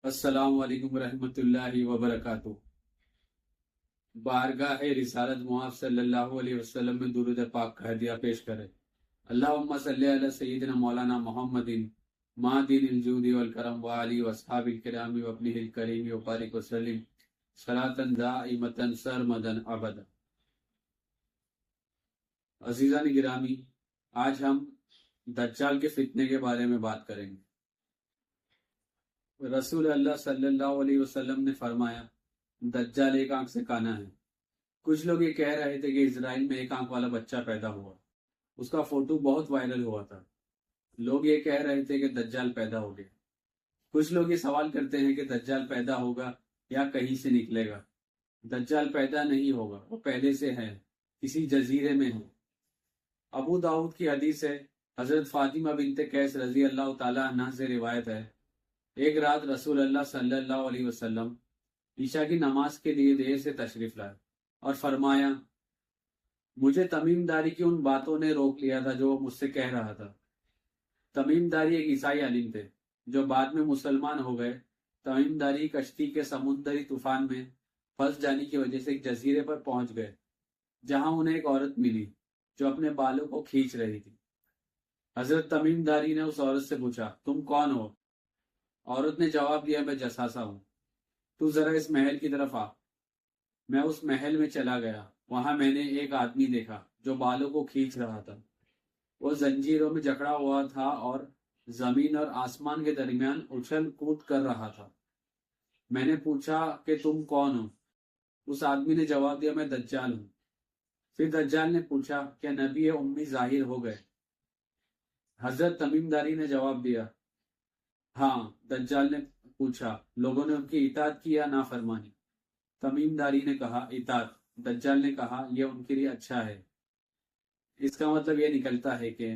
السلام علیکم ورحمۃ اللہ وبرکاتہ۔ بارگاہ رسالت محمد صلی اللہ علیہ وسلم میں درود پاک کا ہدیہ پیش کرے۔ اللہم صلی علی سیدنا مولانا محمد مادین الجود والکرم وعلی واصحاب الکرام وابنہ الکریم وبارک وسلم صلاۃ دائمۃ سرمدا ابدا۔ عزیزان گرامی، آج ہم دجال کے فتنے کے بارے میں بات کریں گے۔ رسول اللہ صلی اللہ علیہ وسلم نے فرمایا، دجال ایک آنکھ سے کانا ہے۔ کچھ لوگ یہ کہہ رہے تھے کہ اسرائیل میں ایک آنکھ والا بچہ پیدا ہوا، اس کا فوٹو بہت وائرل ہوا تھا۔ لوگ یہ کہہ رہے تھے کہ دجال پیدا ہو گیا۔ کچھ لوگ یہ سوال کرتے ہیں کہ دجال پیدا ہوگا یا کہیں سے نکلے گا۔ دجال پیدا نہیں ہوگا، وہ پہلے سے ہے، کسی جزیرے میں ہے۔ ابو داؤد کی حدیث ہے، حضرت فاطمہ بنت قیس رضی اللہ تعالی عنہ سے روایت ہے، ایک رات رسول اللہ صلی اللہ علیہ وسلم عشاء کی نماز کے لیے دیر سے تشریف لائے اور فرمایا، مجھے تمیم داری کی ان باتوں نے روک لیا تھا جو وہ مجھ سے کہہ رہا تھا۔ تمیم داری ایک عیسائی عالم تھے جو بعد میں مسلمان ہو گئے۔ تمیم داری کشتی کے سمندری طوفان میں پھنس جانے کی وجہ سے ایک جزیرے پر پہنچ گئے، جہاں انہیں ایک عورت ملی جو اپنے بالوں کو کھینچ رہی تھی۔ حضرت تمیم داری نے اس عورت سے پوچھا، تم کون ہو؟ عورت نے جواب دیا، میں جساسا ہوں، تو ذرا اس محل کی طرف آ۔ میں اس محل میں چلا گیا، وہاں میں نے ایک آدمی دیکھا جو بالوں کو کھینچ رہا تھا۔ وہ زنجیروں میں جکڑا ہوا تھا اور زمین اور آسمان کے درمیان اچھل کود کر رہا تھا۔ میں نے پوچھا کہ تم کون ہو؟ اس آدمی نے جواب دیا، میں دجال ہوں۔ پھر دجال نے پوچھا، کیا نبی امی ظاہر ہو گئے؟ حضرت تمیم داری نے جواب دیا، ہاں۔ دجال نے پوچھا، لوگوں نے ان کی اطاعت کی یا نافرمانی؟ تمیم داری نے کہا، اطاعت۔ دجال نے کہا، یہ ان کے لیے اچھا ہے۔ اس کا مطلب یہ نکلتا ہے کہ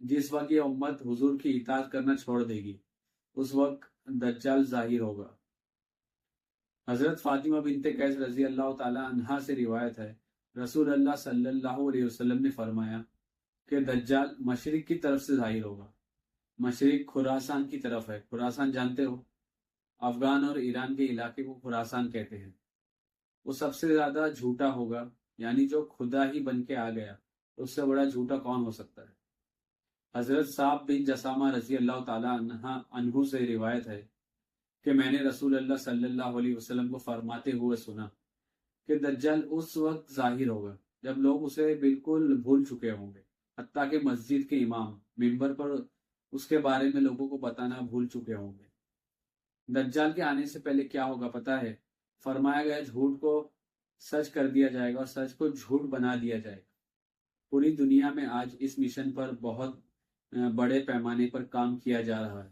جس وقت یہ امت حضور کی اطاعت کرنا چھوڑ دے گی، اس وقت دجال ظاہر ہوگا۔ حضرت فاطمہ بنت قیس رضی اللہ تعالی عنہا سے روایت ہے، رسول اللہ صلی اللہ علیہ وسلم نے فرمایا کہ دجال مشرق کی طرف سے ظاہر ہوگا۔ مشرق خراسان کی طرف ہے۔ خراسان جانتے ہو؟ افغان اور ایران کے علاقے کو خراسان کہتے ہیں۔ وہ سب سے زیادہ جھوٹا ہوگا، یعنی جو خدا ہی بن کے آ گیا، اس سے بڑا جھوٹا کون ہو سکتا ہے؟ حضرت صاحب بن جسامہ رضی اللہ تعالی عنہ سے روایت ہے کہ میں نے رسول اللہ صلی اللہ علیہ وسلم کو فرماتے ہوئے سنا کہ دجال اس وقت ظاہر ہوگا جب لوگ اسے بالکل بھول چکے ہوں گے، حتیٰ کہ مسجد کے امام منبر پر اس کے بارے میں لوگوں کو بتانا بھول چکے ہوں گے۔ دجال کے آنے سے پہلے کیا ہوگا پتا ہے؟ فرمایا گیا، جھوٹ کو سچ کر دیا جائے گا اور سچ کو جھوٹ بنا دیا جائے گا۔ پوری دنیا میں آج اس مشن پر بہت بڑے پیمانے پر کام کیا جا رہا ہے۔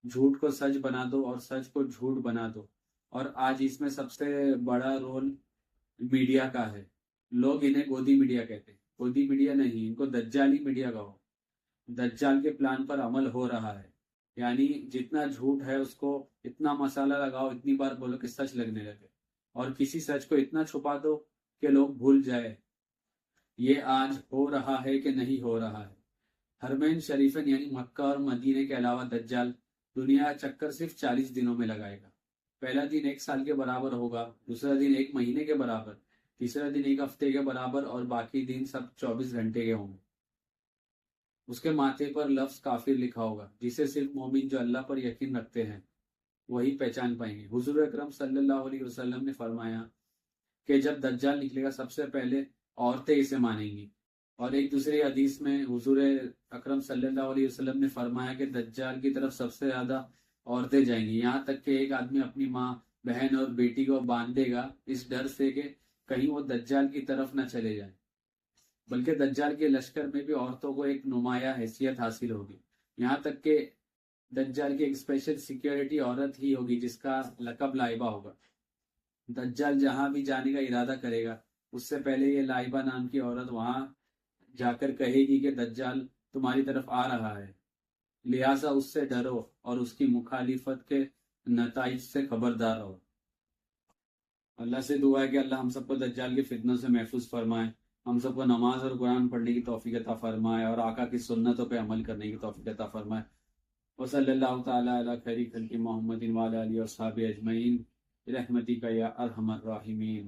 جھوٹ کو سچ بنا دو اور سچ کو جھوٹ بنا دو، اور آج اس میں سب سے بڑا رول میڈیا کا ہے۔ لوگ انہیں گودی میڈیا کہتے ہیں۔ گودی میڈیا نہیں، ان کو دجالی میڈیا کہو۔ دجال کے پلان پر عمل ہو رہا ہے، یعنی جتنا جھوٹ ہے اس کو اتنا مسالہ لگاؤ، اتنی بار بولو کہ سچ لگنے لگے، اور کسی سچ کو اتنا چھپا دو کہ لوگ بھول جائے۔ یہ آج ہو رہا ہے کہ نہیں ہو رہا ہے؟ حرمین شریفین یعنی مکہ اور مدینے کے علاوہ دجال دنیا چکر صرف 40 دنوں میں لگائے گا۔ پہلا دن 1 سال کے برابر ہوگا، دوسرا دن 1 مہینے کے برابر، تیسرا دن 1 ہفتے کے برابر، اور باقی دن سب 24 گھنٹے کے ہوں گے۔ اس کے ماتھے پر لفظ کافر لکھا ہوگا، جسے صرف مومن جو اللہ پر یقین رکھتے ہیں وہی پہچان پائیں گے۔ حضور اکرم صلی اللہ علیہ وسلم نے فرمایا کہ جب دجال نکلے گا سب سے پہلے عورتیں اسے مانیں گی، اور ایک دوسری حدیث میں حضور اکرم صلی اللہ علیہ وسلم نے فرمایا کہ دجال کی طرف سب سے زیادہ عورتیں جائیں گی، یہاں تک کہ ایک آدمی اپنی ماں، بہن اور بیٹی کو باندھے گا اس ڈر سے کہ کہیں وہ دجال کی طرف نہ چلے جائیں۔ بلکہ دجال کے لشکر میں بھی عورتوں کو ایک نمایاں حیثیت حاصل ہوگی، یہاں تک کہ دجال کی ایک اسپیشل سیکیورٹی عورت ہی ہوگی جس کا لقب لائبہ ہوگا۔ دجال جہاں بھی جانے کا ارادہ کرے گا، اس سے پہلے یہ لائبہ نام کی عورت وہاں جا کر کہے گی کہ دجال تمہاری طرف آ رہا ہے، لہٰذا اس سے ڈرو اور اس کی مخالفت کے نتائج سے خبردار ہو۔ اللہ سے دعا ہے کہ اللہ ہم سب کو دجال کے فتنوں سے محفوظ فرمائے، ہم سب کو نماز اور قرآن پڑھنے کی توفیق عطا فرمائے، اور آقا کی سنتوں پہ عمل کرنے کی توفیق عطا فرمائے۔ وصلی اللہ تعالیٰ علی خیر خلق محمد وعلی آلہ وصحبہ اجمعین برحمتک یا ارحم الراحمین.